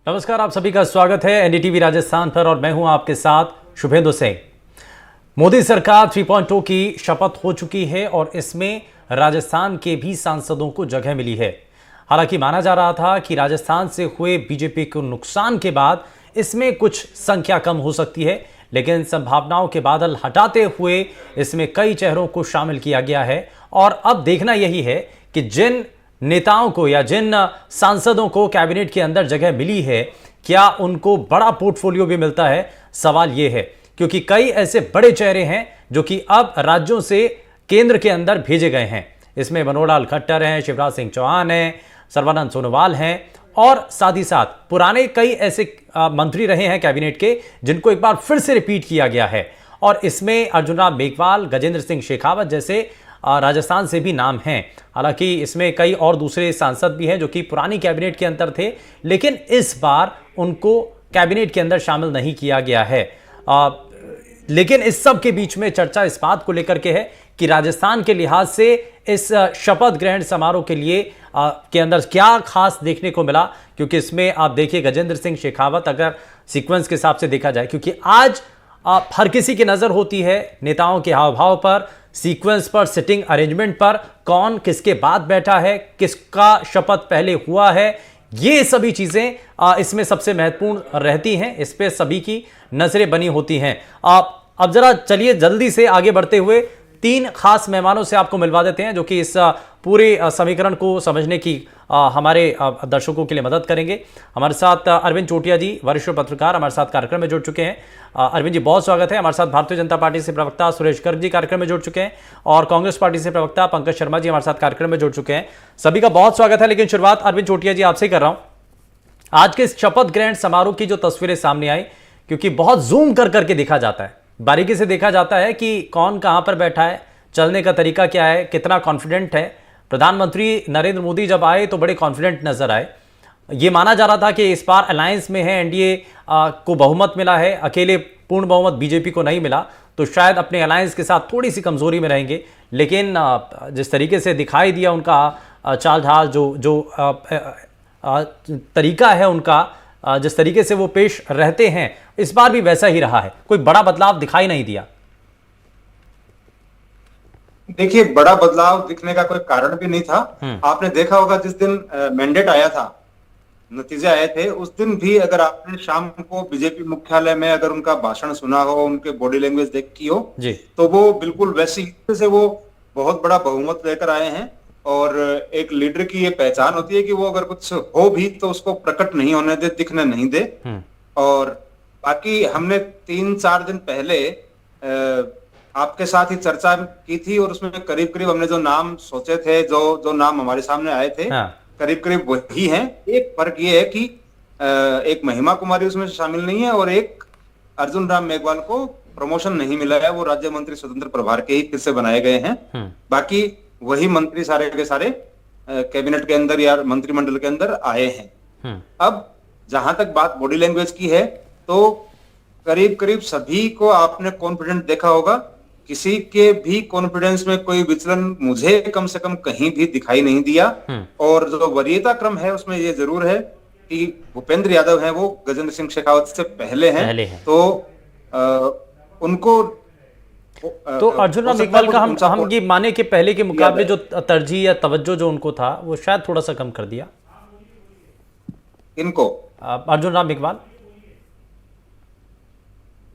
नमस्कार, आप सभी का स्वागत है एनडीटीवी राजस्थान पर और मैं हूं आपके साथ शुभेंदु सिंह। मोदी सरकार 3.0 की शपथ हो चुकी है और इसमें राजस्थान के भी सांसदों को जगह मिली है। हालांकि माना जा रहा था कि राजस्थान से हुए बीजेपी को नुकसान के बाद इसमें कुछ संख्या कम हो सकती है, लेकिन संभावनाओं के बादल हटाते हुए इसमें कई चेहरों को शामिल किया गया है। और अब देखना यही है कि जिन नेताओं को या जिन सांसदों को कैबिनेट के अंदर जगह मिली है, क्या उनको बड़ा पोर्टफोलियो भी मिलता है? सवाल यह है, क्योंकि कई ऐसे बड़े चेहरे हैं जो कि अब राज्यों से केंद्र के अंदर भेजे गए हैं। इसमें मनोहर लाल खट्टर हैं, शिवराज सिंह चौहान हैं, सर्बानंद सोनोवाल हैं और साथ ही साथ पुराने कई ऐसे मंत्री रहे हैं कैबिनेट के जिनको एक बार फिर से रिपीट किया गया है। और इसमें अर्जुन राम मेघवाल, गजेंद्र सिंह शेखावत जैसे राजस्थान से भी नाम हैं। हालांकि इसमें कई और दूसरे सांसद भी हैं जो कि पुरानी कैबिनेट के अंदर थे, लेकिन इस बार उनको कैबिनेट के अंदर शामिल नहीं किया गया है। लेकिन इस सब के बीच में चर्चा इस बात को लेकर के है कि राजस्थान के लिहाज से इस शपथ ग्रहण समारोह के लिए के अंदर क्या खास देखने को मिला, क्योंकि इसमें आप देखिए गजेंद्र सिंह शेखावत, अगर सीक्वेंस के हिसाब से देखा जाए, क्योंकि आज हर किसी की नजर होती है नेताओं के हाव भाव पर, सीक्वेंस पर, सिटिंग अरेंजमेंट पर, कौन किसके बाद बैठा है, किसका शपथ पहले हुआ है, ये सभी चीजें इसमें सबसे महत्वपूर्ण रहती हैं। इस पे सभी की नजरें बनी होती हैं। अब जरा चलिए जल्दी से आगे बढ़ते हुए तीन खास मेहमानों से आपको मिलवा देते हैं जो कि इस पूरे समीकरण को समझने की हमारे दर्शकों के लिए मदद करेंगे। हमारे साथ अरविंद चोटिया जी, वरिष्ठ पत्रकार, हमारे साथ कार्यक्रम में जुड़ चुके हैं। अरविंद जी, बहुत स्वागत है। हमारे साथ भारतीय जनता पार्टी से प्रवक्ता सुरेश गर्ग जी कार्यक्रम में जुड़ चुके हैं और कांग्रेस पार्टी से प्रवक्ता पंकज शर्मा जी हमारे साथ कार्यक्रम में जुड़ चुके हैं। सभी का बहुत स्वागत है। लेकिन शुरुआत अरविंद चोटिया जी आपसे कर रहा हूं। आज के इस शपथ ग्रहण समारोह की जो तस्वीरें सामने आई, क्योंकि बहुत जूम कर करके देखा जाता है, बारीकी से देखा जाता है कि कौन कहां पर बैठा है, चलने का तरीका क्या है, कितना कॉन्फिडेंट है। प्रधानमंत्री नरेंद्र मोदी जब आए तो बड़े कॉन्फिडेंट नजर आए। ये माना जा रहा था कि इस बार अलायंस में है, एनडीए को बहुमत मिला है, अकेले पूर्ण बहुमत बीजेपी को नहीं मिला, तो शायद अपने अलायंस के साथ थोड़ी सी कमजोरी में रहेंगे। लेकिन जिस तरीके से दिखाई दिया उनका चाल ढाल, जो तरीका है उनका, जिस तरीके से वो पेश रहते हैं, इस बार भी वैसा ही रहा है। कोई बड़ा बदलाव दिखाई नहीं दिया। देखिए, बड़ा बदलाव दिखने का कोई कारण भी नहीं था। आपने देखा होगा जिस दिन मैंडेट आया था, नतीजे आए थे, उस दिन भी अगर आपने शाम को बीजेपी मुख्यालय में अगर उनका भाषण सुना हो, उनके बॉडी लैंग्वेज देखी हो जी, तो वो बिल्कुल वैसी से वो बहुत बड़ा बहुमत लेकर आए हैं। और एक लीडर की ये पहचान होती है कि वो अगर कुछ हो भी तो उसको प्रकट नहीं होने दे, दिखने नहीं दे। और बाकी हमने 3-4 दिन पहले आपके साथ ही चर्चा की थी और उसमें करीब करीब हमने जो नाम सोचे थे, जो नाम हमारे सामने आए थे, करीब करीब वही हैं। एक फर्क ये है कि एक महिमा कुमारी उसमें शामिल नहीं है और एक अर्जुन राम मेघवाल को प्रमोशन नहीं मिला है, वो राज्य मंत्री स्वतंत्र प्रभार के ही फिर से बनाए गए हैं। बाकी वही मंत्री सारे के सारे कैबिनेट के अंदर या मंत्रिमंडल के अंदर आए हैं। अब जहां तक बात बॉडी लैंग्वेज की है, तो करीब करीब सभी को आपने कॉन्फिडेंट देखा होगा। किसी के भी कॉन्फिडेंस में कोई विचलन मुझे कम से कम कहीं भी दिखाई नहीं दिया। और जो वरीयता क्रम है उसमें ये जरूर है कि भूपेंद्र यादव हैं, वो गजेंद्र सिंह शेखावत से पहले हैं। तो उनको तो अर्जुन राम मेघवाल का हम ये माने कि पहले के मुकाबले जो तरजीह या तवज्जो जो उनको था वो शायद थोड़ा सा कम कर दिया। इनको अर्जुन राम मेघवाल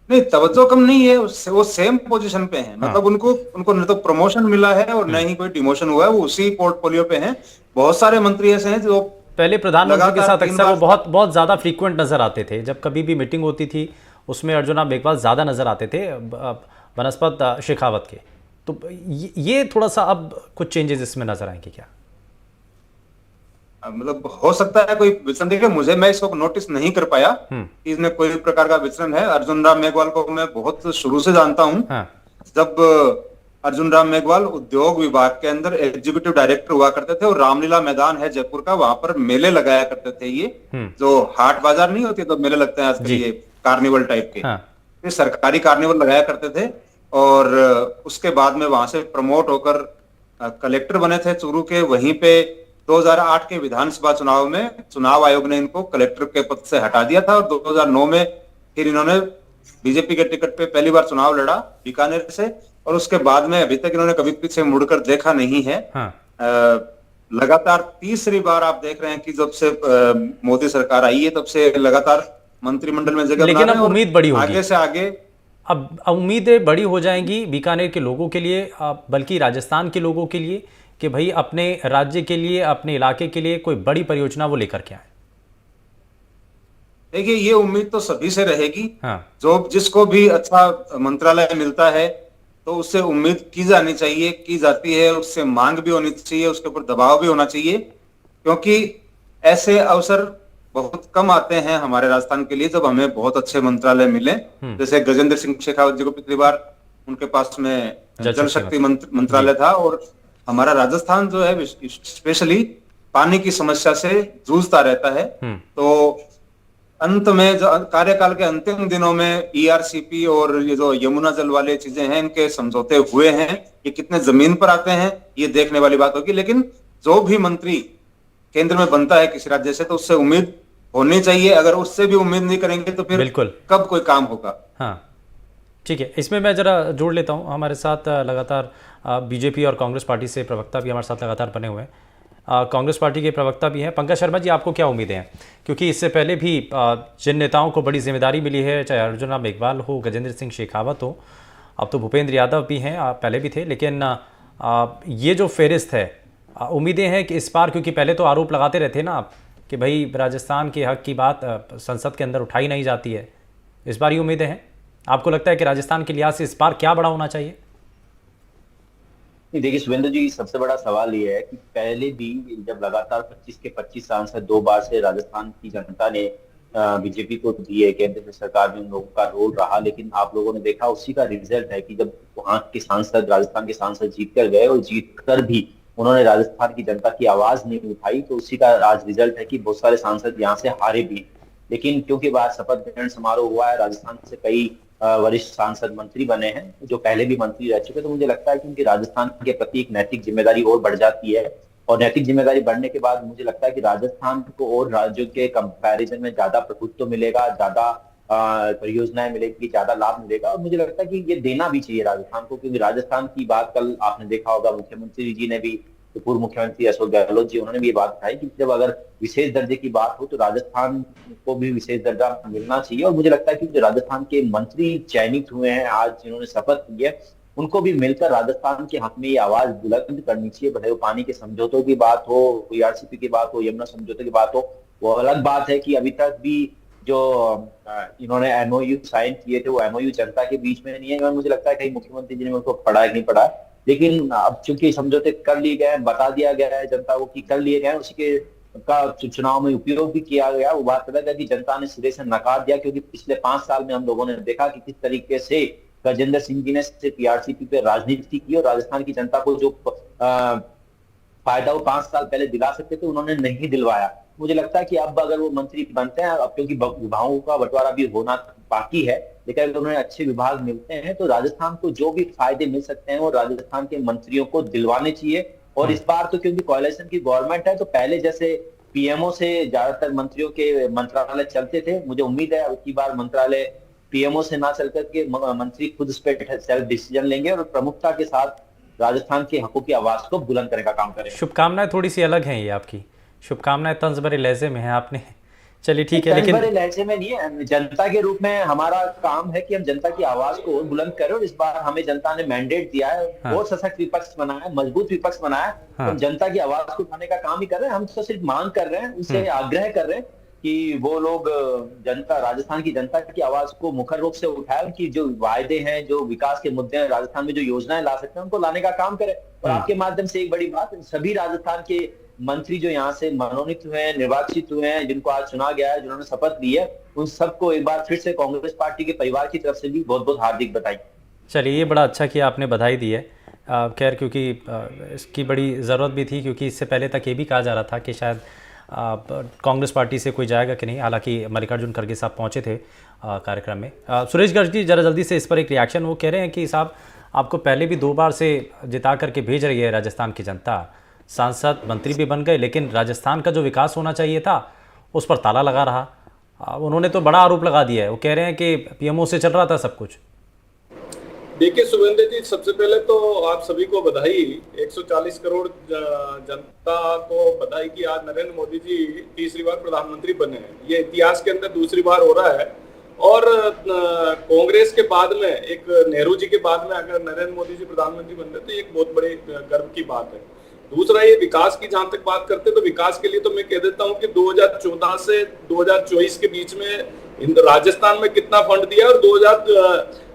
नहीं, तवज्जो कम नहीं है, वो सेम पोजीशन पे हैं। मतलब उनको न तो प्रमोशन मिला है और न ही कोई डिमोशन हुआ है, वो उसी पोर्टफोलियो पे हैं। बहुत सारे मंत्री ऐसे हैं जो पहले प्रधानमंत्री के साथ अक्सर वो बहुत ज्यादा फ्रीक्वेंट नजर आते थे। जब कभी भी मीटिंग होती थी उसमें अर्जुन राम मेघवाल ज्यादा नजर आते थे बनस्पत शेखावत के। तो ये थोड़ा सा अब कुछ चेंजेस इसमें नजर आएंगे क्या? मतलब हो सकता है कोई विचलन दिखे, मैं इसको नोटिस नहीं कर पाया कि इसमें कोई प्रकार का विचलन है। अर्जुन राम मेघवाल को मैं बहुत शुरू से जानता हूं। जब अर्जुन राम मेघवाल उद्योग विभाग के अंदर एग्जीक्यूटिव डायरेक्टर हुआ करते थे और रामलीला मैदान है जयपुर का, वहां पर मेले लगाया करते थे। ये जो हाट बाजार नहीं होती तो मेले लगते हैं आजकल, ये कार्निवल टाइप के, ये सरकारी कार्निवल लगाया करते थे। और उसके बाद में वहां से प्रमोट होकर कलेक्टर बने थे चूरू के। वहीं पे 2008 के विधानसभा चुनाव में चुनाव आयोग ने इनको कलेक्टर के पद से हटा दिया था, और 2009 में फिर इन्होंने बीजेपी के टिकट पे पहली बार चुनाव लड़ा बीकानेर से, और उसके बाद में अभी तक इन्होंने कभी पीछे मुड़कर देखा नहीं है। हाँ। लगातार तीसरी बार आप देख रहे हैं कि जब से मोदी सरकार आई है तब से लगातार मंत्रिमंडल में जगह लेकिन बना रहे अब हैं, और उम्मीद बड़ी होगी, आगे से आगे अब उम्मीदें बड़ी हो जाएंगी बीकानेर के लोगों के लिए, बल्कि राजस्थान के लोगों के लिए, कि भाई अपने राज्य के लिए, अपने इलाके के लिए कोई बड़ी परियोजना वो लेकर के आए। देखिए, ये उम्मीद तो सभी से रहेगी। हाँ। जो जिसको भी अच्छा मंत्रालय मिलता है तो उससे उम्मीद की जानी चाहिए, की जाती है, उससे मांग भी होनी चाहिए, उसके ऊपर दबाव भी होना चाहिए, क्योंकि ऐसे अवसर बहुत कम आते हैं हमारे राजस्थान के लिए जब हमें बहुत अच्छे मंत्रालय मिले। जैसे गजेंद्र सिंह शेखावत जी को पिछली बार उनके पास में जल शक्ति मंत्रालय था, और हमारा राजस्थान जो है स्पेशली पानी की समस्या से जूझता रहता है। तो अंत में जो कार्यकाल के अंतिम दिनों में ईआरसीपी और ये जो यमुना जल वाले चीजें हैं, इनके समझौते हुए हैं, ये कितने जमीन पर आते हैं ये देखने वाली बात होगी। लेकिन जो भी मंत्री केंद्र में बनता है किसी राज्य से, तो उससे उम्मीद होनी चाहिए। अगर उससे भी उम्मीद नहीं करेंगे तो फिर बिल्कुल कब कोई काम होगा। हाँ, ठीक है, इसमें मैं जरा जोड़ लेता हूँ। हमारे साथ लगातार बीजेपी और कांग्रेस पार्टी से प्रवक्ता भी हमारे साथ लगातार बने हुए हैं। कांग्रेस पार्टी के प्रवक्ता भी हैं। पंकज शर्मा जी, आपको क्या उम्मीदें हैं? क्योंकि इससे पहले भी जिन नेताओं को बड़ी जिम्मेदारी मिली है, चाहे अर्जुन राम मेघवाल हो, गजेंद्र सिंह शेखावत हो, अब तो भूपेंद्र यादव भी हैं, पहले भी थे, लेकिन ये जो फेरिस्त है, उम्मीदें हैं कि इस बार, क्योंकि पहले तो आरोप लगाते रहते ना आप कि भाई राजस्थान के हक की बात संसद के अंदर उठाई नहीं जाती है, इस बार ये उम्मीदें हैं? आपको लगता है कि राजस्थान के लिहाज से इस बार क्या बड़ा होना चाहिए? देखिए शुभेंदु जी, सबसे बड़ा सवाल ये है कि पहले भी जब लगातार 25 के 25 सांसद 2 बार से राजस्थान की जनता ने बीजेपी को दिए, केंद्र की सरकार में उन लोगों का रोल रहा, लेकिन आप लोगों ने देखा उसी का रिजल्ट है कि जब वहां के सांसद, राजस्थान के सांसद जीत कर गए और जीत कर भी उन्होंने राजस्थान की जनता की आवाज नहीं उठाई, तो उसी का आज रिजल्ट है कि बहुत सारे सांसद यहाँ से हारे भी। लेकिन क्योंकि बाद शपथ ग्रहण समारोह हुआ है, राजस्थान से कई वरिष्ठ सांसद मंत्री बने हैं जो पहले भी मंत्री रह चुके, तो मुझे लगता है कि उनकी राजस्थान के प्रति एक नैतिक जिम्मेदारी और बढ़ जाती है। और नैतिक जिम्मेदारी बढ़ने के बाद मुझे लगता है कि राजस्थान को और राज्यों के कंपैरिजन में ज्यादा प्रभुत्व मिलेगा, ज्यादा परियोजनाएं मिलेगी, ज्यादा लाभ मिलेगा। और मुझे लगता है कि ये देना भी चाहिए राजस्थान को, क्योंकि राजस्थान की बात कल आपने देखा होगा, मुख्यमंत्री जी ने भी, तो पूर्व मुख्यमंत्री अशोक गहलोत जी, उन्होंने भी ये बात कही कि जब अगर विशेष दर्जे की बात हो तो राजस्थान को भी विशेष दर्जा मिलना चाहिए। और मुझे लगता है कि जो राजस्थान के मंत्री चयनित हुए हैं, आज जिन्होंने शपथ ली है, उनको भी मिलकर राजस्थान के हक में ये आवाज बुलंद करनी चाहिए। भले वो पानी के समझौतों की बात हो, ईआरसीपी की बात हो, यमुना समझौते की बात हो, वो अलग बात है कि अभी तक भी जो इन्होंने एमओयू साइन किए थे वो एमओयू जनता के बीच में नहीं है। मुझे लगता है कहीं मुख्यमंत्री जी ने उनको पढ़ा है नहीं पढ़ा, लेकिन अब चूंकि समझौते कर लिए गए, बता दिया गया है जनता को कि कर लिए गए, उसी के का चुनाव में उपयोग भी किया गया। वो बात अलग है कि जनता ने सिरे से नकार दिया, क्योंकि पिछले 5 साल में हम लोगों ने देखा कि किस तरीके से गजेंद्र सिंह जी ने सिर्फ टीआरसीपी पे राजनीति की और राजस्थान की जनता को जो फायदा वो 5 साल पहले दिला सकते थे उन्होंने नहीं दिलवाया। मुझे लगता है कि अब अगर वो मंत्री बनते हैं, अब क्योंकि विभागों का बंटवारा भी होना बाकी है, लेकिन अगर उन्हें अच्छे विभाग मिलते हैं तो राजस्थान को जो भी फायदे मिल सकते हैं वो राजस्थान के मंत्रियों को दिलवाने चाहिए। और इस बार तो क्योंकि कोalition की गवर्नमेंट है, तो पहले जैसे पीएमओ से ज्यादातर मंत्रियों के मंत्रालय चलते थे, मुझे उम्मीद है अब की बार मंत्रालय पीएमओ से ना चल करके मंत्री खुद इस पे सेल्फ डिसीजन लेंगे और प्रमुखता के साथ राजस्थान के हकों की आवाज को बुलंद करने का काम करेंगे। शुभकामनाएं थोड़ी सी अलग हैं, ये आपकी शुभकामनाएं तंज भरे लहजे में है आपने, चलिए ठीक है, लेकिन लहजे में नहीं है। जनता के रूप में हमारा काम है कि हम जनता की आवाज को और बुलंद करें, और इस बार हमें जनता ने मैंडेट दिया है, बहुत सशक्त विपक्ष बनाया है, मजबूत विपक्ष बनाया है, हम जनता की आवाज को उठाने का काम ही कर रहे हैं। हम तो सिर्फ मांग कर रहे हैं, उनसे आग्रह कर रहे हैं कि वो लोग जनता, राजस्थान की जनता की आवाज को मुखर रूप से उठाए, उनकी जो वायदे हैं, जो विकास के मुद्दे हैं, राजस्थान में जो योजनाएं ला सकते हैं उनको लाने का काम करें। और आपके माध्यम से एक बड़ी बात, सभी राजस्थान के मंत्री जो यहाँ से मनोनीत हुए हैं, निर्वाचित हुए हैं, जिनको आज चुना गया है, जिन्होंने शपथ ली है, उन सबको एक बार फिर से कांग्रेस पार्टी के परिवार की तरफ से भी बहुत बहुत हार्दिक बधाई। चलिए, ये बड़ा अच्छा किया आपने, बधाई दी है। खैर, क्योंकि इसकी बड़ी ज़रूरत भी थी, क्योंकि इससे पहले तक ये भी कहा जा रहा था कि शायद कांग्रेस पार्टी से कोई जाएगा कि नहीं। हालांकि मल्लिकार्जुन खड़गे साहब पहुंचे थे कार्यक्रम में। सुरेश गर्ग जी, ज़रा जल्दी से इस पर एक रिएक्शन। वो कह रहे हैं कि साहब आपको पहले भी 2 बार से जिता करके भेज रही है राजस्थान की जनता, सांसद मंत्री भी बन गए, लेकिन राजस्थान का जो विकास होना चाहिए था उस पर ताला लगा रहा। उन्होंने तो बड़ा आरोप लगा दिया है, वो कह रहे हैं कि पीएमओ से चल रहा था सब कुछ। देखिए शुभेंद्र जी, सबसे पहले तो आप सभी को बधाई, 140 करोड़ जनता को बधाई कि आज नरेंद्र मोदी जी तीसरी बार प्रधानमंत्री बने हैं। ये इतिहास के अंदर दूसरी बार हो रहा है। और कांग्रेस के बाद में, एक नेहरू जी के बाद में अगर नरेंद्र मोदी जी प्रधानमंत्री बन रहे तो एक बहुत बड़ी गर्व की बात है। दूसरा, ये विकास की जहां तक बात करते हैं तो विकास के लिए तो मैं कह देता हूं कि 2014 से 2024 के बीच में राजस्थान में कितना फंड दिया और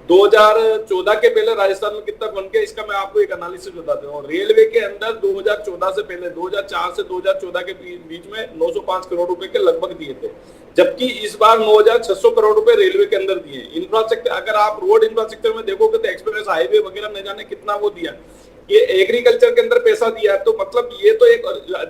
2014 के पहले राजस्थान में कितना फंड किया, इसका मैं आपको एक एनालिसिस बताता हूँ। रेलवे के अंदर 2014 से पहले 2004 से 2014 के बीच में 905 करोड़ रुपए के लगभग दिए थे, जबकि इस बार 9,600 करोड़ रुपए रेलवे के अंदर दिए। इंफ्रास्ट्रक्चर, अगर आप रोड इंफ्रास्ट्रक्चर में देखोगे तो एक्सप्रेस हाईवे वगैरह न जाने कितना वो दिया। ये एग्रीकल्चर के अंदर पैसा दिया है, तो मतलब ये तो एक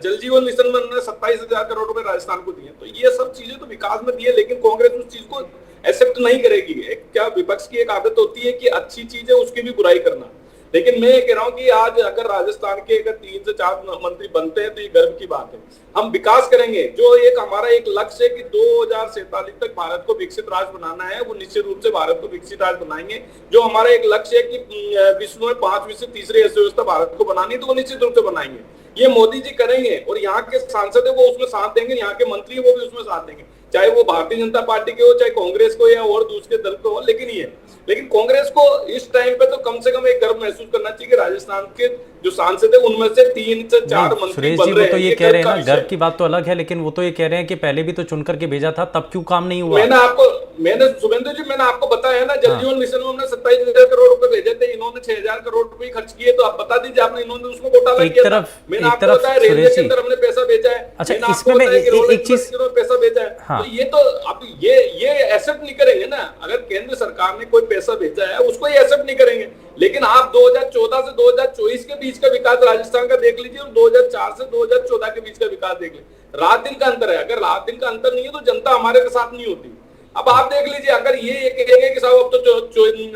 जल जीवन मिशन में 27,000 करोड़ रुपए राजस्थान को दिए। तो ये सब चीजें तो विकास में दिए, लेकिन कांग्रेस उस चीज को एक्सेप्ट नहीं करेगी। क्या विपक्ष की एक आदत होती है कि अच्छी चीज है उसकी भी बुराई करना। लेकिन मैं ये कह रहा हूं कि आज अगर राजस्थान के अगर 3 से 4 मंत्री बनते हैं तो ये गर्व की बात है। हम विकास करेंगे, जो एक हमारा एक लक्ष्य है कि 2047 तक भारत को विकसित राज्य बनाना है, वो निश्चित रूप से भारत को विकसित राज्य बनाएंगे। जो हमारा एक लक्ष्य है कि विश्व में 5वीं से तीसरी अर्थव्यवस्था भारत को बनानी है, तो वो निश्चित रूप से बनाएंगे। ये मोदी जी करेंगे और यहाँ के सांसद है वो उसमें साथ देंगे, यहाँ के मंत्री है वो भी उसमें साथ देंगे, चाहे वो भारतीय जनता पार्टी के हो, चाहे कांग्रेस को या और दूसरे दल को हो। लेकिन कांग्रेस को इस टाइम पे तो कम से कम एक गर्व महसूस करना चाहिए कि राजस्थान के जो सांसद है उनमें से 3 से 4 मंत्री बन रहे हैं। तो ये कह रहे हैं ना, गर्व की बात तो अलग है, लेकिन वो तो ये कह रहे हैं कि पहले भी तो चुन करके भेजा था, तब क्यों काम नहीं हुआ? मैंने शुभेंद्र जी मैंने आपको बताया ना, जल जीवन मिशन में हमने 27,000 करोड़ रुपए भेजे थे, इन्होंने 6,000 करोड़ रुपए खर्च किए। तो आप बता दीजिए, आपने इन्होंने उसमें घोटाला किया था। मैंने आपको बताया रेलवे के अंदर हमने पैसा भेजा है। अच्छा, इसमें मैं एक चीज पैसा भेजा है। तो ये तो आप ये एक्सेप्ट नहीं करेंगे ना। अगर केंद्र सरकार ने कोई पैसा भेजा है उसको ये एक्सेप्ट नहीं करेंगे। लेकिन आप 2014 से 2024 के बीच का विकास राजस्थान का देख लीजिए और 2004 से 2014 के बीच का विकास देख लीजिए। रात दिन का अंतर है। अगर रात दिन का अंतर नहीं है तो जनता हमारे के साथ नहीं होती। अब आप देख लीजिए, अगर ये कहेंगे कि साहब अब तो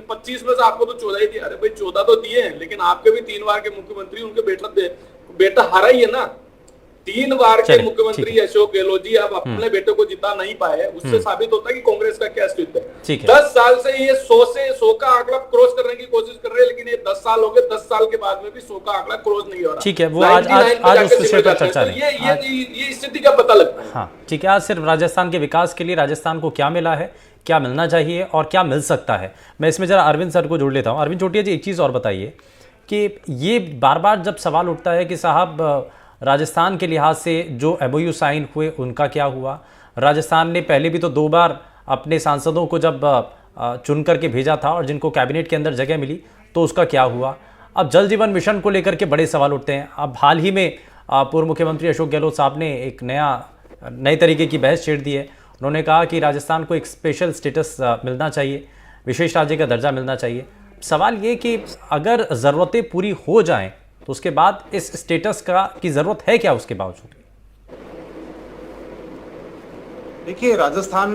25 में से आपको तो 14 ही दिए, अरे भाई 14 तो दिए हैं, लेकिन आपके भी 3 बार के मुख्यमंत्री, उनके बेटा हारा ही है ना। 3 बार के मुख्यमंत्री अशोक गहलोत जी अब अपने बेटे को जिता नहीं पाए, उससे साबित होता है कि कांग्रेस का क्या अस्तित्व है। 10 साल से ये 100 का आंकड़ा क्रॉस करने की कोशिश कर रहे हैं, लेकिन ये 10 साल हो गए, 10 साल के बाद में भी 100 का आंकड़ा क्रॉस नहीं हो रहा। ठीक है, वो आज उस विषय पर चर्चा नहीं। ये स्थिति का पता लगता है। हाँ ठीक है, आज सिर्फ राजस्थान के विकास के लिए राजस्थान को क्या मिला है, क्या मिलना चाहिए और क्या मिल सकता है, मैं इसमें जरा अरविंद सर को जोड़ लेता हूँ। अरविंद चोटिया जी, एक चीज़ और बताइए कि ये बार बार जब सवाल उठता है कि साहब राजस्थान के लिहाज से जो MOU साइन हुए उनका क्या हुआ, राजस्थान ने पहले भी तो 2 बार अपने सांसदों को जब चुन करके भेजा था और जिनको कैबिनेट के अंदर जगह मिली तो उसका क्या हुआ। अब जल जीवन मिशन को लेकर के बड़े सवाल उठते हैं। अब हाल ही में पूर्व मुख्यमंत्री अशोक गहलोत साहब ने एक नए तरीके की बहस छेड़ दी है। उन्होंने कहा कि राजस्थान को एक स्पेशल स्टेटस मिलना चाहिए, विशेष राज्य का दर्जा मिलना चाहिए। सवाल ये कि अगर ज़रूरतें पूरी हो जाएं तो उसके बाद इस स्टेटस की ज़रूरत है क्या उसके बावजूद? देखिए, राजस्थान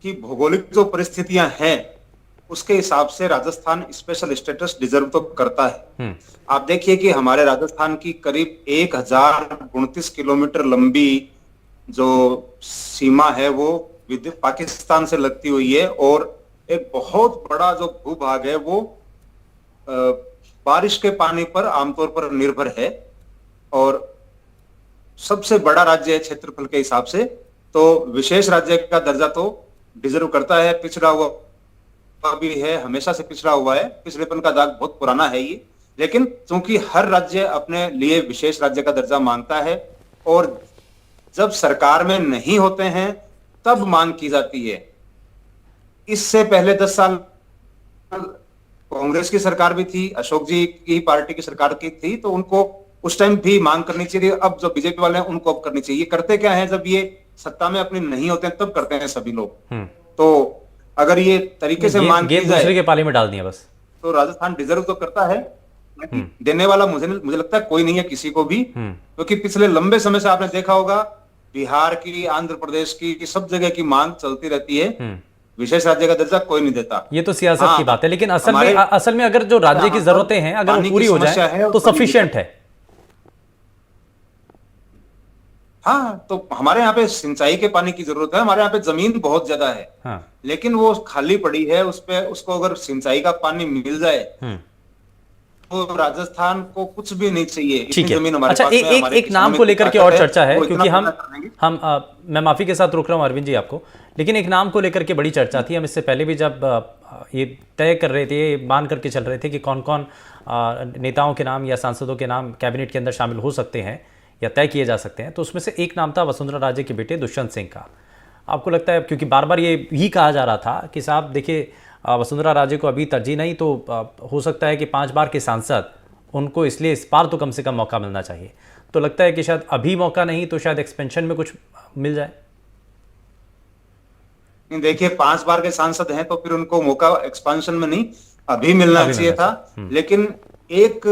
की भौगोलिक जो परिस्थितियां हैं उसके हिसाब से राजस्थान स्पेशल स्टेटस डिजर्व तो करता है। आप देखिए कि हमारे राजस्थान की करीब 1039 किलोमीटर लंबी जो सीमा है वो पाकिस्तान से लगती हुई है और एक बहुत बड़ा जो भूभाग है वो बारिश के पानी पर आमतौर पर निर्भर है और सबसे बड़ा राज्य है क्षेत्रफल के हिसाब से, तो विशेष राज्य का दर्जा तो डिजर्व करता है। पिछड़ा हुआ भी है, हमेशा से पिछड़ा हुआ है, पिछड़ेपन का दाग बहुत पुराना है ये, लेकिन क्योंकि हर राज्य अपने लिए विशेष राज्य का दर्जा मांगता है और जब सरकार में नहीं होते हैं तब मांग की जाती है। इससे पहले 10 साल कांग्रेस की सरकार भी थी, अशोक जी की पार्टी की सरकार की थी, तो उनको उस टाइम भी मांग करनी चाहिए। अब जो बीजेपी वाले हैं उनको अब करनी चाहिए। करते क्या है, जब ये सत्ता में अपने नहीं होते हैं तब करते हैं सभी लोग। तो अगर ये तरीके से मांग की जाए, दूसरे के पाले में डाल दिया बस, तो राजस्थान डिजर्व तो करता है। देने वाला मुझे लगता है कोई नहीं है किसी को भी, क्योंकि पिछले लंबे समय से आपने देखा होगा बिहार की, आंध्र प्रदेश की, सब जगह की मांग चलती रहती है, विशेष राज्य का दर्जा कोई नहीं देता। ये तो सियासत की बात है, लेकिन असल में अगर जो राज्य की जरूरतें हैं अगर वो पूरी हो जाए तो सफिशिएंट है। हाँ, तो हमारे यहाँ पे सिंचाई के पानी की जरूरत है, हमारे यहाँ पे जमीन बहुत ज्यादा है, हाँ। लेकिन वो खाली पड़ी है, उस पे उसको अगर सिंचाई का पानी मिल जाए तो राजस्थान को कुछ भी नहीं चाहिए, ठीक इतनी है। जमीन हमारे अच्छा, पास है, एक हमारे एक किसानों नाम में को इतनी लेकर के ताकत और चर्चा है, वो इतना क्योंकि पैदा कर देंगे। मैं माफी के साथ रोक रहा हूं अरविंद जी आपको, लेकिन एक नाम को लेकर के बड़ी चर्चा थी। हम इससे पहले भी जब ये तय कर रहे थे, ये मान करके चल रहे थे कि कौन कौन नेताओं के नाम या सांसदों के नाम कैबिनेट के अंदर शामिल हो सकते हैं या तय किए जा सकते हैं, तो उसमें से एक नाम था वसुंधरा राजे के बेटे दुष्यंत सिंह का। आपको लगता है, क्योंकि बार बार ये ही कहा जा रहा था कि साहब देखिए वसुंधरा राजे को अभी तरजीह नहीं, तो हो सकता है कि 5 बार के सांसद, उनको इसलिए इस बार तो कम से कम मौका मिलना चाहिए, तो लगता है कि शायद अभी मौका नहीं तो शायद एक्सपेंशन में कुछ मिल जाए। देखिए 5 बार के सांसद हैं तो फिर उनको मौका एक्सपांशन में नहीं, अभी मिलना चाहिए था। लेकिन एक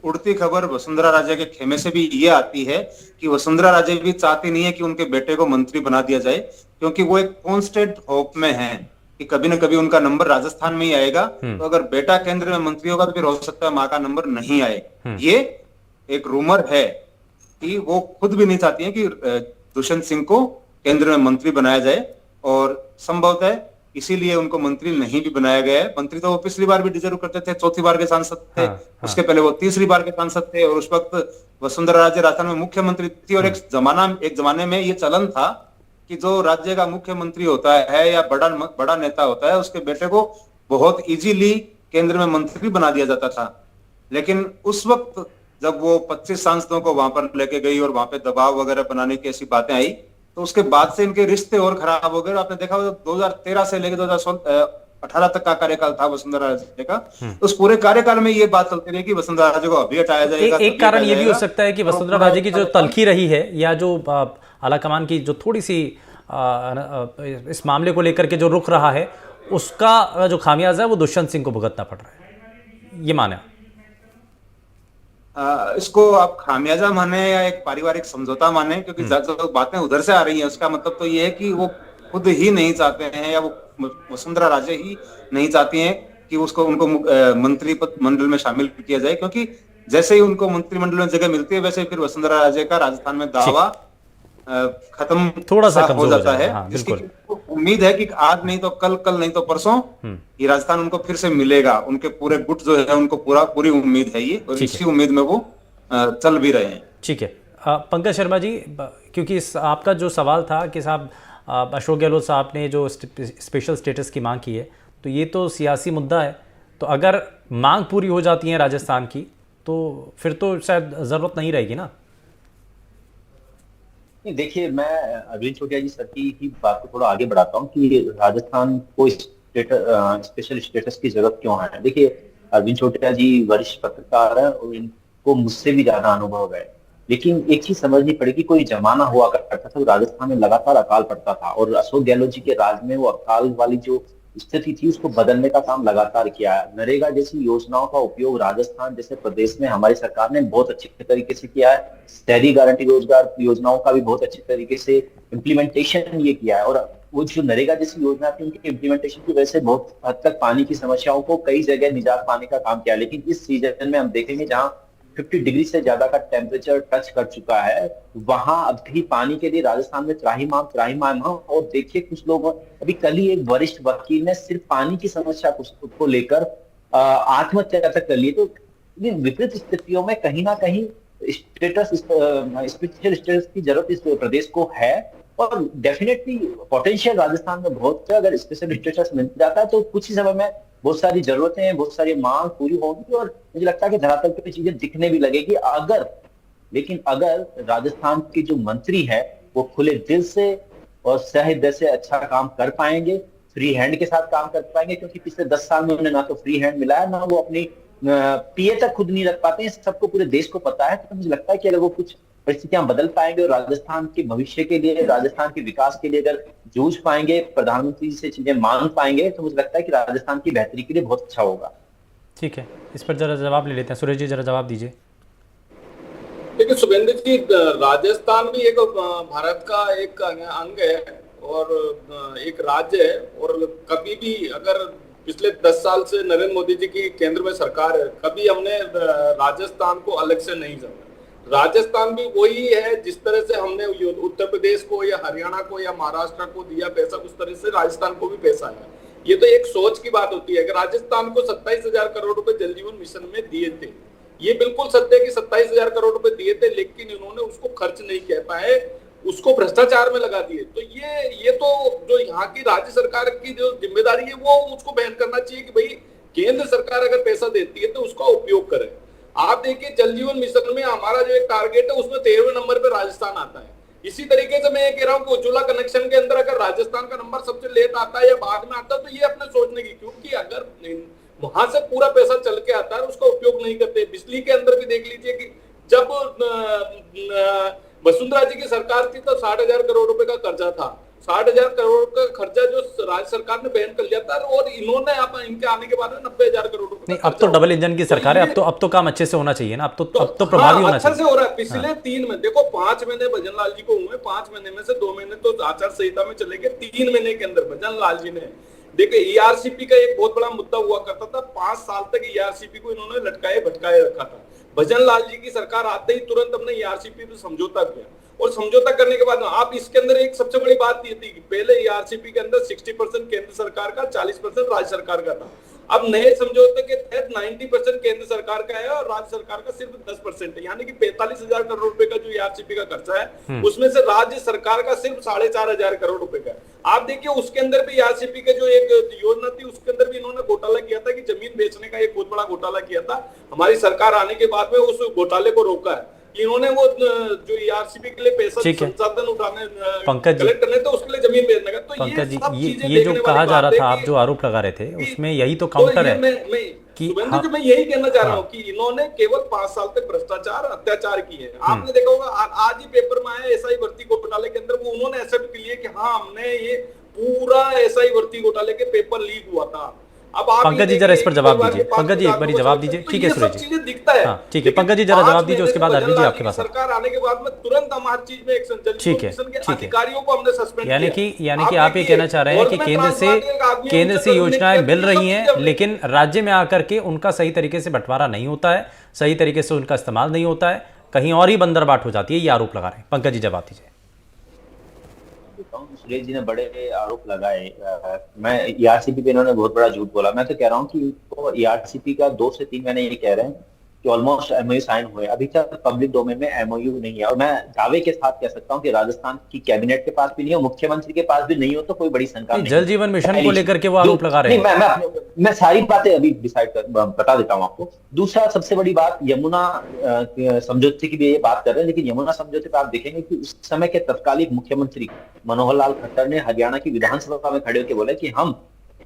उड़ती खबर वसुंधरा राजे के खेमे से भी ये आती है कि वसुंधरा राजे भी चाहती नहीं है कि उनके बेटे को मंत्री बना दिया जाए, क्योंकि वो एक कॉन्स्टेंट होप में है कि कभी न कभी उनका नंबर राजस्थान में ही आएगा, तो अगर बेटा केंद्र में मंत्री होगा तो फिर हो सकता है माँ का नंबर नहीं आए। ये एक रूमर है कि वो खुद भी नहीं चाहती है कि दुष्यंत सिंह को केंद्र में मंत्री बनाया जाए, और संभवतः इसीलिए उनको मंत्री नहीं भी बनाया गया है। मंत्री तो वो पिछली बार भी डिजर्व करते थे, 4थी बार के सांसद थे, उसके पहले वो 3री बार के सांसद थे, और उस वक्त वसुंधरा राजे राजस्थान में मुख्यमंत्री थी। और एक जमाने में ये चलन था कि जो राज्य का मुख्यमंत्री होता है या बड़ा नेता होता है, उसके बेटे को बहुत इजीली केंद्र में मंत्री बना दिया जाता था। लेकिन उस वक्त जब वो 25 सांसदों को वहां पर लेके गई और वहां पे दबाव वगैरह बनाने की ऐसी बातें आई, तो उसके बाद से इनके रिश्ते और खराब हो गए। आपने देखा 2013 से लेकर 2018 तक का कार्यकाल था वसुंधरा राजे का, तो उस पूरे कार्यकाल में ये बात चलती रही कि वसुंधरा राजे को अभी हटाया जाएगा। एक कारण ये भी हो सकता है कि वसुंधरा राजे की जो तलखी रही है, या जो आलाकमान की जो थोड़ी सी इस मामले को लेकर के जो रुख रहा है, उसका जो खामियाजा है वो दुष्यंत सिंह को भुगतना पड़ रहा है, ये माना। इसको आप खामियाजा माने या एक पारिवारिक समझौता माने, क्योंकि जो बातें उधर से आ रही हैं उसका मतलब तो ये है कि वो खुद ही नहीं चाहते हैं, या वो वसुंधरा राजे ही नहीं चाहती हैं कि उनको मंत्री मंडल में शामिल किया जाए, क्योंकि जैसे ही उनको मंत्रिमंडल में जगह मिलती है वैसे ही फिर वसुंधरा राजे का राजस्थान में दावा खत्म थोड़ा सा हो जाता है। हाँ, इसकी उम्मीद है कि आज नहीं तो कल नहीं तो परसों ये राजस्थान उनको फिर से मिलेगा। उनके पूरे गुट जो है उनको पूरी उम्मीद है ये, और इसी उम्मीद में वो चल भी रहे हैं। ठीक है पंकज शर्मा जी, क्योंकि आपका जो सवाल था कि साहब अशोक गहलोत साहब ने जो स्पेशल स्टेटस की मांग की है, तो ये तो सियासी मुद्दा है, तो अगर मांग पूरी हो जाती है राजस्थान की तो फिर तो शायद जरूरत नहीं रहेगी ना। देखिए, मैं अरविंद छोटिया जी सर की बात को थोड़ा आगे बढ़ाता हूँ कि राजस्थान को स्पेशल स्टेटस की जरूरत क्यों है। देखिए, अरविंद छोटिया जी वरिष्ठ पत्रकार है और इनको मुझसे भी ज्यादा अनुभव है, लेकिन एक चीज समझनी पड़ेगी, कोई जमाना हुआ करता था तो राजस्थान में लगातार अकाल पड़ता था, और अशोक गहलोत जी के राज में वो अकाल वाली जो स्थिति थी उसको बदलने का काम लगातार किया है। नरेगा जैसी योजनाओं का उपयोग राजस्थान जैसे प्रदेश में हमारी सरकार ने बहुत अच्छे तरीके से किया है। शहरी गारंटी रोजगार योजनाओं का भी बहुत अच्छे तरीके से इम्प्लीमेंटेशन ये किया है, और वो जो नरेगा जैसी योजना थी उनके इम्प्लीमेंटेशन की वजह से बहुत हद तक पानी की समस्याओं को कई जगह निजात पाने का काम किया। लेकिन इस सीजन में हम देखेंगे जहाँ 50 डिग्री से ज्यादा का टेम्परेचर टच कर चुका है, वहां अभी पानी के लिए राजस्थान में त्राहिमाम। और देखिए, कुछ लोग अभी कल ही एक वरिष्ठ वकील ने सिर्फ पानी की समस्या को लेकर आत्महत्या तक कर ली। तो विपरीत स्थितियों में कहीं ना कहीं स्पेशल स्टेटस की जरूरत इस प्रदेश को है, और डेफिनेटली पोटेंशियल राजस्थान में बहुत है। अगर स्पेशल स्टेटस मिल जाता है तो कुछ ही समय में बहुत सारी जरूरतें, बहुत सारी मांग पूरी होगी, और मुझे लगता है कि धरातल पे चीजें दिखने भी लगेगी। लेकिन अगर राजस्थान के जो मंत्री है वो खुले दिल से और सहृदय से अच्छा काम कर पाएंगे, फ्री हैंड के साथ काम कर पाएंगे, क्योंकि पिछले 10 साल में उन्हें ना तो फ्री हैंड मिला है, ना वो अपनी पीए तक खुद नहीं रख पाते हैं, सबको पूरे देश को पता है। तो मुझे लगता है कि अगर वो कुछ परिस्थितियां बदल पाएंगे और राजस्थान के भविष्य के लिए, राजस्थान के विकास के लिए अगर जूझ पाएंगे, प्रधानमंत्री से चीजें मांग पाएंगे, तो मुझे लगता है कि राजस्थान की बेहतरी के लिए बहुत अच्छा होगा। ठीक है, इस पर जरा जवाब ले लेते हैं। सुरेश जी, जरा जवाब दीजिए। देखिए शुभेंद्र जी, राजस्थान भी एक भारत का एक अंग है और एक राज्य है, और कभी भी अगर पिछले 10 साल से नरेंद्र मोदी जी की केंद्र में सरकार है, कभी हमने राजस्थान को अलग से नहीं समझा। राजस्थान भी वही है, जिस तरह से हमने उत्तर प्रदेश को या हरियाणा को या महाराष्ट्र को दिया पैसा, उस तरह से राजस्थान को भी पैसा है। ये तो एक सोच की बात होती है कि राजस्थान को 27,000 करोड़ रुपए जल जीवन मिशन में दिए थे, ये बिल्कुल सत्य है कि 27,000 करोड़ रुपए दिए थे, लेकिन इन्होंने उसको खर्च नहीं कर पाए, उसको भ्रष्टाचार में लगा दिए। तो ये तो जो यहाँ की राज्य सरकार की जो जिम्मेदारी है वो उसको बयान करना चाहिए कि भाई केंद्र सरकार अगर पैसा देती है तो उसका उपयोग करे। आप देखिए जल जीवन मिशन में हमारा जो एक टारगेट है उसमें 13वें नंबर पे राजस्थान आता है। इसी तरीके से मैं ये कह रहा हूँ कि उज्ज्वला कनेक्शन के अंदर अगर राजस्थान का नंबर सबसे लेट आता है या बाद में आता है तो ये अपने सोचने की, क्योंकि अगर वहां से पूरा पैसा चल के आता है उसका उपयोग नहीं करते। बिजली के अंदर भी देख लीजिए कि जब वसुंधरा जी की सरकार थी तो 60,000 करोड़ रुपए का कर्जा था, 60,000 करोड़ का खर्चा जो राज्य सरकार ने बैन कर लिया था, और इन्होंने अब इनके आने के बाद में 90,000 करोड़ रुपए। नहीं, अब तो डबल इंजन की सरकार है, अब तो काम अच्छे से होना चाहिए ना, अब तो प्रभावी होना चाहिए। अच्छा से हो रहा है। पिछले 3 महीने देखो, 5 महीने भजन लाल जी को हुए, 5 महीने में से 2 महीने तो आचार संहिता में चले गए, 3 महीने के अंदर भजन लाल जी ने देखिए ईआरसीपी का एक बहुत बड़ा मुद्दा हुआ करता था, 5 साल तक ईआरसीपी को इन्होंने लटकाए भटकाए रखा था। भजन लाल जी की सरकार आते ही तुरंत हमने ईआरसीपी पे समझौता किया, और समझौता करने के बाद आप इसके अंदर एक सबसे बड़ी बात ये थी कि पहले ईआरसीपी के अंदर 60% केंद्र सरकार का, 40% राज्य सरकार का था। अब नए समझौते के तहत 90% केंद्र सरकार का है और राज्य सरकार का सिर्फ 10% है, यानी कि 45,000 करोड़ रुपए का जो ईआरसीपी का खर्चा है उसमें से राज्य सरकार का सिर्फ 4,500 करोड़ रुपए का है। आप देखिए उसके अंदर भी ईआरसीपी के जो एक योजना थी उसके अंदर भी इन्होंने घोटाला किया था कि जमीन बेचने का एक बहुत बड़ा घोटाला किया था। हमारी सरकार आने के बाद में उस घोटाले को रोका है। इन्होंने वो जो ईआरसीपी के लिए पैसा संसाधन उठाने कलेक्ट करने थे उसके लिए जमीन बेचने का, तो पंकज जी ये जो कहा जा रहा था, आप जो आरोप लगा रहे थे उसमें यही तो काउंटर है कि मैं यही कहना चाह रहा हूँ कि इन्होंने केवल 5 साल तक भ्रष्टाचार अत्याचार किए। आपने देखा होगा आज ही पेपर में आया एसआई भर्ती घोटाले के अंदर वो उन्होंने एक्सेप्ट किया कि हाँ हमने ये पूरा एसआई भर्ती घोटाले के पेपर लीक हुआ था। अब पंकज जी जरा इस पर जवाब दीजिए, पंकज जी एक बार जवाब दीजिए। ठीक है सुरेश जी, दिखता है। हाँ ठीक है पंकज जी जरा जवाब दीजिए, उसके बाद अरविंद जी आपके पास। सरकार आने के बाद में तुरंत हम हर चीज में एक्शन चल, ठीक है अधिकारियों को हमने सस्पेंड किया। यानी कि आप ये कहना चाह रहे हैं कि केंद्र से योजनाएं मिल रही हैं, लेकिन राज्य में आकर के उनका सही तरीके से बंटवारा नहीं होता है, सही तरीके से उनका इस्तेमाल नहीं होता है, कहीं और ही बंदरबाट हो जाती है, ये आरोप लगा रहे हैं। पंकज जी जवाब दीजिए। सुरेश जी ने बड़े आरोप लगाए। मैं ईआरसीपी पे इन्होंने बहुत बड़ा झूठ बोला। मैं तो कह रहा हूँ कि ईआरसीपी का 2 से 3 महीने ये कह रहे हैं कि ऑलमोस्ट एमओयू साइन हुए, अभी तक पब्लिक डोमेन में एमओयू नहीं है। और मैं दावे के साथ कह सकता हूँ कि राजस्थान की कैबिनेट के पास भी नहीं हो, मुख्यमंत्री के पास भी नहीं हो, तो कोई बड़ी शंका नहीं। जल जीवन मिशन को लेकर के वो आरोप लगा रहे हैं। मैं सारी बातें अभी डिसाइड कर बता देता हूँ आपको। दूसरा सबसे बड़ी बात, यमुना समझौते की भी ये बात कर रहे हैं, लेकिन यमुना समझौते पर आप देखेंगे कि उस समय के तत्कालीन मुख्यमंत्री मनोहर लाल खट्टर ने हरियाणा की विधानसभा में खड़े होकर बोले कि हम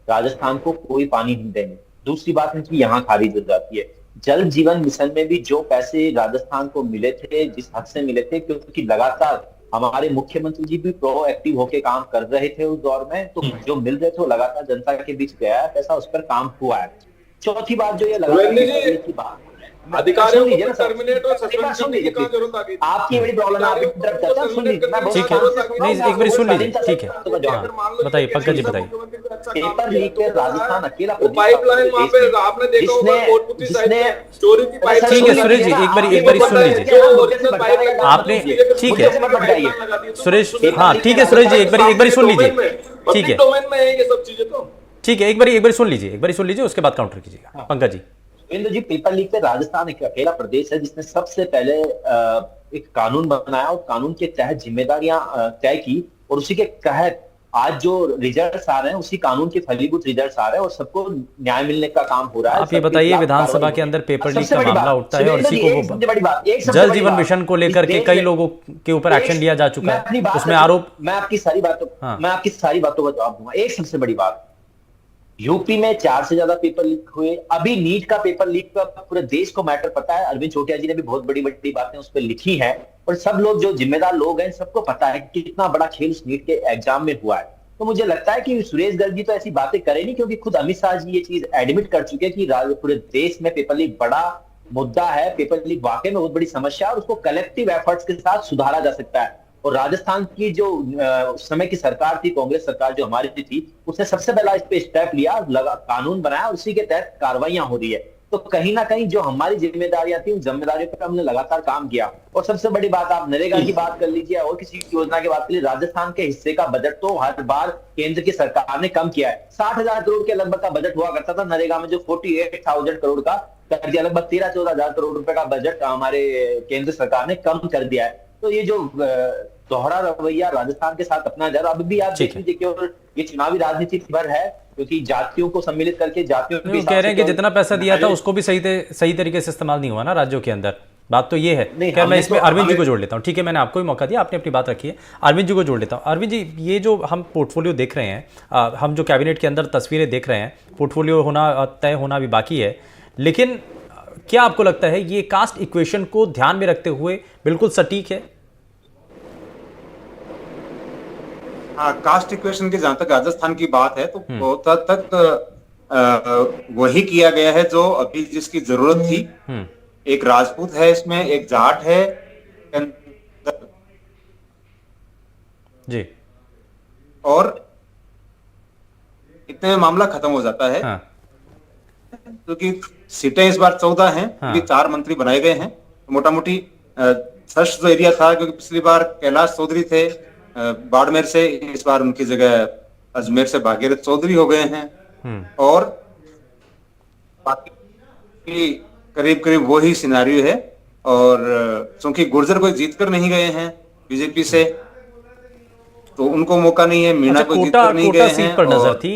राजस्थान को कोई पानी नहीं देंगे। दूसरी बात है कि यहाँ खारिज हो जाती है। जल जीवन मिशन में भी जो पैसे राजस्थान को मिले थे, जिस हद से मिले थे, क्योंकि लगातार हमारे मुख्यमंत्री जी भी प्रोएक्टिव होके काम कर रहे थे उस दौर में, तो जो मिल रहे थे वो लगातार जनता के बीच गया है, पैसा उस पर काम हुआ है। चौथी बात जो ये लगातार अधिकारियों को टर्मिनेट और सस्पेंड करने की जरूरत आ गई। आपकी बड़ी प्रॉब्लम है, सुन लीजिए, ठीक है नहीं एक बार सुन लीजिए, ठीक है बताइए पंकज जी बताइए। पेपर लीक में राजस्थान अकेला पाइपलाइन वहां पे आपने देखा होगा कोटपुती साइड में चोरी की पाइप। ठीक है सुरेश जी एक बार सुन लीजिए आपने, ठीक है सुरेश, हाँ ठीक है सुरेश जी एक बार सुन लीजिए, ठीक है डोमेन में है ये सब चीजें, तो ठीक है एक बार सुन लीजिए, उसके बाद काउंटर कीजिएगा। पंकज जी सुरेंद्र जी, पेपर लीक पे राजस्थान एक अकेला प्रदेश है जिसने सबसे पहले एक कानून बनाया और कानून के तहत जिम्मेदारियां तय की, और उसी के तहत आज जो रिजल्ट्स आ रहे हैं उसी कानून के फलीभूत रिजल्ट्स आ रहे हैं और सबको न्याय मिलने का काम हो रहा है। आप ये बताइए विधानसभा के अंदर पेपर लीक का मामला उठता है और इसी को जल जीवन मिशन को लेकर के कई लोगों के ऊपर एक्शन लिया जा चुका है, उसमें आरोप। मैं आपकी सारी बातों का जवाब दूंगा। एक सबसे बड़ी बात, यूपी में 4 से ज्यादा पेपर लीक हुए। अभी नीट का पेपर लीक का पूरे देश को मैटर पता है। अरविंद चौटिया जी ने भी बहुत बड़ी बड़ी बातें उस पर लिखी हैं, और सब लोग जो जिम्मेदार लोग हैं सबको पता है कि कितना बड़ा खेल उस नीट के एग्जाम में हुआ है। तो मुझे लगता है कि सुरेश गर्ग जी तो ऐसी बातें करे नहीं, क्योंकि खुद अमित शाह जी ये चीज एडमिट कर चुके हैं कि पूरे देश में पेपर लीक बड़ा मुद्दा है, पेपर लीक वाकई में बहुत बड़ी समस्या है और उसको कलेक्टिव एफर्ट्स के साथ सुधारा जा सकता है। और राजस्थान की जो उस समय की सरकार थी, कांग्रेस सरकार जो हमारी थी, उसने सबसे पहला इस पे स्टेप लिया, कानून बनाया और उसी के तहत कार्रवाइयां हो रही है। तो कहीं ना कहीं जो हमारी जिम्मेदारियां थी उन जिम्मेदारियों पर हमने लगातार काम किया। और सबसे बड़ी बात, आप नरेगा की बात कर लीजिए और किसी योजना की बात कर लीजिए, राजस्थान के हिस्से का बजट तो हर बार केंद्र की सरकार ने कम किया है। 60,000 करोड़ के लगभग का बजट हुआ करता था नरेगा में, जो 48,000 करोड़ का कर दिया, लगभग 13-14,000 करोड़ रुपए का बजट हमारे केंद्र सरकार ने कम कर दिया है। तो ये जो दोहरा रवैया राजस्थान के साथ अपना जा रहा, अब भी आप देख लीजिए कि और ये चुनावी राजनीति भर है, क्योंकि जातियों को सम्मिलित करके जातियों के कह रहे हैं कि जितना पैसा दिया था उसको भी सही तरीके से इस्तेमाल नहीं हुआ ना राज्यों के अंदर। बात तो ये है। क्या मैं इसमें अरविंद जी को जोड़ लेता हूँ, ठीक है, मैंने आपको भी मौका दिया, आपने अपनी बात रखी है, अरविंद जी को जोड़ लेता हूँ। अरविंद जी, ये जो हम पोर्टफोलियो देख रहे हैं, हम जो कैबिनेट के अंदर तस्वीरें देख रहे हैं, पोर्टफोलियो होना तय होना भी बाकी है, लेकिन क्या आपको लगता है ये कास्ट इक्वेशन को ध्यान में रखते हुए बिल्कुल सटीक है? हाँ, कास्ट इक्वेशन की जहां तक राजस्थान की बात है तो बहुत हद तक वही किया गया है जो अभी जिसकी जरूरत थी। एक राजपूत है इसमें, एक जाट है जी, और इतने में मामला खत्म हो जाता है। हाँ। क्योंकि सीटें इस बार 14 हैं, हाँ। 4 मंत्री बनाए गए हैं। तो मोटा मोटी सर्च जो एरिया था, क्योंकि पिछली बार कैलाश चौधरी थे बाड़मेर से, इस बार उनकी जगह अजमेर से भागीरथ चौधरी हो गए हैं। और बाकी करीब करीब वही सिनारियो है। और चूंकि गुर्जर कोई जीत कर नहीं गए हैं बीजेपी से, तो उनको मौका नहीं है। मीणा कोई जीत कर नहीं गए हैं। सीट पर नजर थी।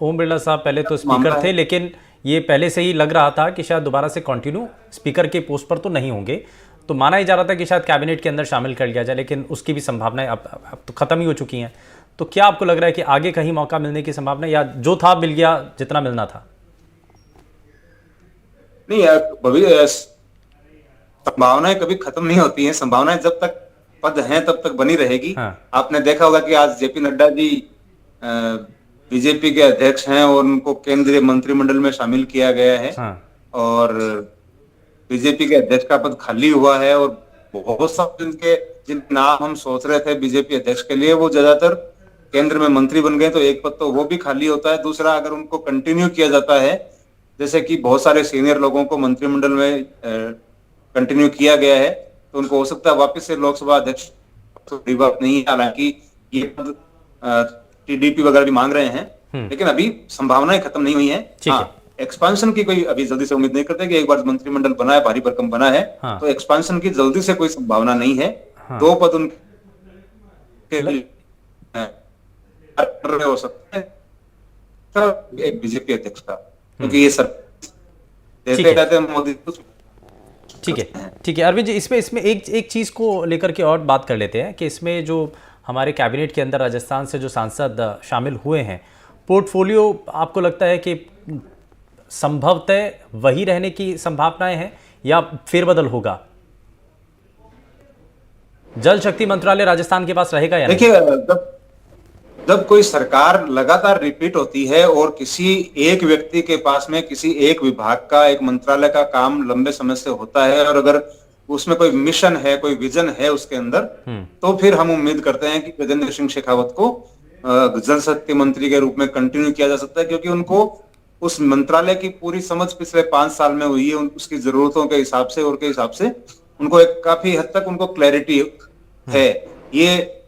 ओम बिरला साहब पहले तो स्पीकर थे, लेकिन ये पहले से ही लग रहा था कि शायद दोबारा से कंटिन्यू स्पीकर के पोस्ट पर तो नहीं होंगे। तो माना ही जा रहा था कि शायद कैबिनेट के अंदर शामिल कर लिया जाए, लेकिन उसकी भी संभावनाएं अब तो खत्म ही हो चुकी हैं। तो क्या आपको लग रहा है कि आगे कहीं मौका मिलने की संभावना, या जो था मिल गया जितना मिलना था? नहीं, संभावनाएं कभी खत्म नहीं होती हैं। संभावनाएं जब तक पद हैं तब तक बनी रहेगी। हाँ। आपने देखा होगा कि आज जेपी नड्डा जी बीजेपी के अध्यक्ष हैं और उनको केंद्रीय मंत्रिमंडल में शामिल किया गया है। हाँ। और बीजेपी के अध्यक्ष का पद खाली हुआ है। और बहुत सारे जिन नाम हम सोच रहे थे बीजेपी अध्यक्ष के लिए, वो ज्यादातर केंद्र में मंत्री बन गए। तो एक पद तो वो भी खाली होता है। दूसरा, अगर उनको कंटिन्यू किया जाता है, जैसे कि बहुत सारे सीनियर लोगों को मंत्रिमंडल में कंटिन्यू किया गया है, तो उनको हो सकता है वापस से लोकसभा अध्यक्ष। तो बड़ी बात नहीं है, हालांकि ये पद टीडीपी वगैरह भी मांग रहे हैं, लेकिन अभी संभावनाएं खत्म नहीं हुई हैं। हाँ, एक्सपांशन की कोई अभी जल्दी से उम्मीद नहीं करते कि एक बार मंत्रिमंडल बना है, भारी भरकम बना है, हाँ। तो एक्सपांशन की जल्दी से कोई संभावना नहीं है। हाँ। 2 पद उनके हो सकते हैं, एक बीजेपी अध्यक्ष का, क्योंकि ये सब देते रहते हैं मोदी। ठीक है अरविंद जी, इसमें एक चीज को लेकर के और बात कर लेते हैं कि इसमें जो हमारे कैबिनेट के अंदर राजस्थान से जो सांसद शामिल हुए हैं, पोर्टफोलियो आपको लगता है कि संभवतः वही रहने की संभावनाएं हैं या फेरबदल होगा? जल शक्ति मंत्रालय राजस्थान के पास रहेगा या नहीं? देखिए, जब कोई सरकार लगातार रिपीट होती है और किसी एक व्यक्ति के पास में किसी एक विभाग का, एक मंत्रालय का काम लंबे समय से होता है, और अगर उसमें कोई मिशन है, कोई विजन है उसके अंदर, तो फिर हम उम्मीद करते हैं कि गजेंद्र सिंह शेखावत को जल शक्ति मंत्री के रूप में कंटिन्यू किया जा सकता है, क्योंकि उनको उस मंत्रालय की पूरी समझ पिछले 5 साल में हुई है। उसकी जरूरतों के हिसाब से और के हिसाब से उनको एक काफी हद तक उनको क्लैरिटी है।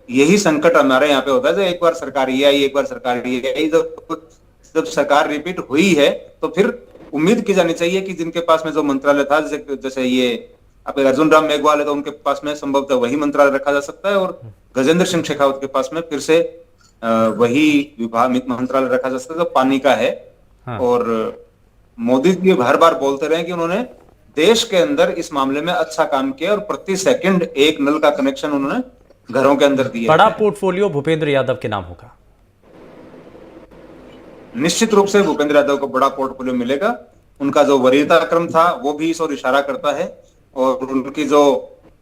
यही संकट हमारे यहाँ पे होता है, जो एक बार सरकार ये आई, एक बार सरकार ये आई। जब सरकार रिपीट हुई है, तो फिर उम्मीद की जानी चाहिए कि जिनके पास में जो मंत्रालय था, जैसे ये अब अर्जुन राम मेघवाल है, तो उनके पास में संभवतः वही मंत्रालय रखा जा सकता है, और गजेंद्र सिंह शेखावत के पास में फिर से वही विभाग मंत्रालय रखा जा सकता है जो पानी का है। हाँ। और मोदी जी हर बार बोलते रहे कि उन्होंने देश के अंदर इस मामले में अच्छा काम किया, और प्रति सेकंड एक नल का कनेक्शन उन्होंने घरों के अंदर दिया। बड़ा पोर्टफोलियो भूपेंद्र यादव के नाम होगा? निश्चित रूप से भूपेंद्र यादव को बड़ा पोर्टफोलियो मिलेगा। उनका जो वरीयता क्रम था वो भी इस ओर इशारा करता है, और उनकी जो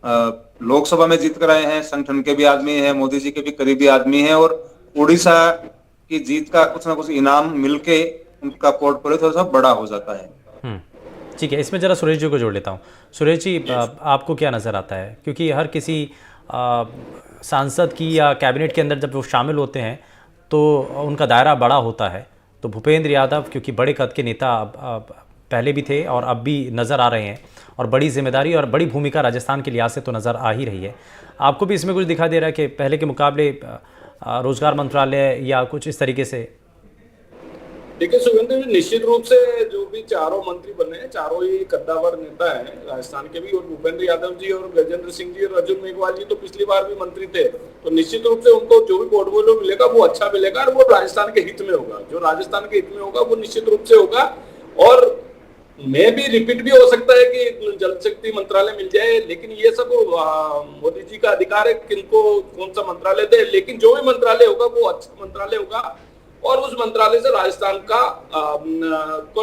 लोकसभा में जीत कर आए हैं, संगठन के भी आदमी हैं, मोदी जी के भी करीबी आदमी हैं, और उड़ीसा की जीत का कुछ ना कुछ इनाम मिलके उनका पोर्टफोलियो थोड़ा सा बड़ा हो जाता है। ठीक है, इसमें जरा सुरेश जी को जोड़ लेता हूँ। सुरेश जी, आपको क्या नजर आता है, क्योंकि हर किसी सांसद की या कैबिनेट के अंदर जब वो शामिल होते हैं तो उनका दायरा बड़ा होता है, तो भूपेंद्र यादव क्योंकि बड़े कद के नेता पहले भी थे और अब भी नज़र आ रहे हैं, और बड़ी जिम्मेदारी और बड़ी भूमिका राजस्थान के लिहाज से तो नज़र आ ही रही है। आपको भी इसमें कुछ दिखा दे रहा है कि पहले के मुकाबले रोजगार मंत्रालय या कुछ इस तरीके से? देखिए सुरेंद्र जी, निश्चित रूप से जो भी चारों मंत्री बने हैं, चारों ही कद्दावर नेता हैं राजस्थान के भी, और भूपेंद्र यादव जी और गजेंद्र सिंह जी और अर्जुन मेघवाल जी तो पिछली बार भी मंत्री थे, तो निश्चित रूप से उनको जो भी पोर्टफोलियो मिलेगा वो अच्छा मिलेगा और वो राजस्थान के हित में होगा। जो राजस्थान के हित में होगा वो निश्चित रूप से होगा। और मैं भी रिपीट भी हो सकता है कि जल शक्ति मंत्रालय मिल जाए, लेकिन ये सब मोदी जी का अधिकार है किनको कौन सा मंत्रालय दे, लेकिन जो भी मंत्रालय होगा वो अच्छा मंत्रालय होगा और उस मंत्रालय से राजस्थान का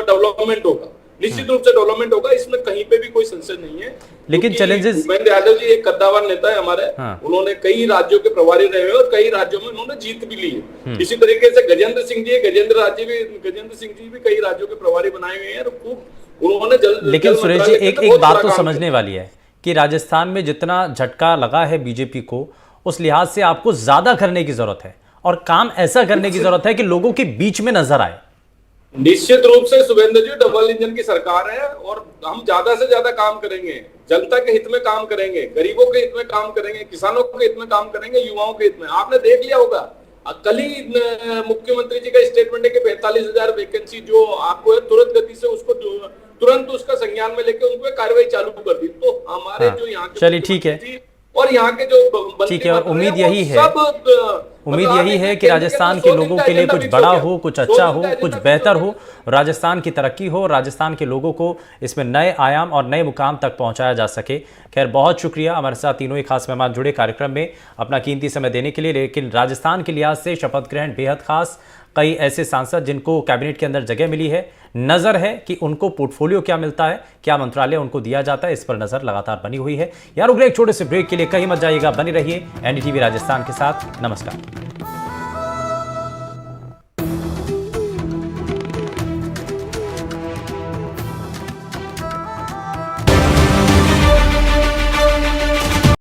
डेवलपमेंट होगा, निश्चित रूप से डेवलपमेंट होगा, इसमें कहीं पे भी कोई संशय नहीं है। लेकिन चैलेंजेस, भूपेंद्र यादव जी एक कद्दावर नेता है हमारे, उन्होंने कई राज्यों के प्रभारी रहे हैं और कई राज्यों में उन्होंने जीत भी ली है। इसी तरीके से गजेंद्र सिंह जी भी कई राज्यों के प्रभारी बनाए हुए हैं और खूब उन्होंने लेकिन सुरेश जी एक बात तो समझने वाली है कि राजस्थान में जितना झटका लगा है बीजेपी को, उस लिहाज से आपको ज्यादा करने की जरूरत है और काम ऐसा करने की जरूरत है कि लोगों के बीच में नजर आए। निश्चित रूप से शुभेंद्र जी, डबल इंजन की सरकार है और हम ज्यादा से ज्यादा काम करेंगे, जनता के हित में काम करेंगे, गरीबों के हित में काम करेंगे, किसानों के हित में काम करेंगे, युवाओं के हित में। आपने देख लिया होगा, कल ही मुख्यमंत्री जी का स्टेटमेंट है कि 45,000 वैकेंसी जो आपको है, तुरंत गति से उसको तुरंत उसका संज्ञान में लेकर उनको कार्रवाई चालू कर दी। तो हमारे जो यहाँ के, चलिए ठीक है, और यहाँ के जो ठीक है, और उम्मीद यही है कि राजस्थान के लोगों के लिए कुछ बड़ा हो, कुछ अच्छा हो, कुछ बेहतर हो, राजस्थान की तरक्की हो, राजस्थान के लोगों को इसमें नए आयाम और नए मुकाम तक पहुंचाया जा सके। खैर, बहुत शुक्रिया हमारे साथ तीनों ही खास मेहमान जुड़े कार्यक्रम में अपना कीमती समय देने के लिए। लेकिन राजस्थान के लिहाज से शपथ ग्रहण बेहद खास, कई ऐसे सांसद जिनको कैबिनेट के अंदर जगह मिली है, नजर है कि उनको पोर्टफोलियो क्या मिलता है, क्या मंत्रालय उनको दिया जाता है, इस पर नजर लगातार बनी हुई है। यार रुक एक छोटे से ब्रेक के लिए, कहीं मत जाइएगा, बने रहिए एनडीटीवी राजस्थान के साथ। नमस्कार।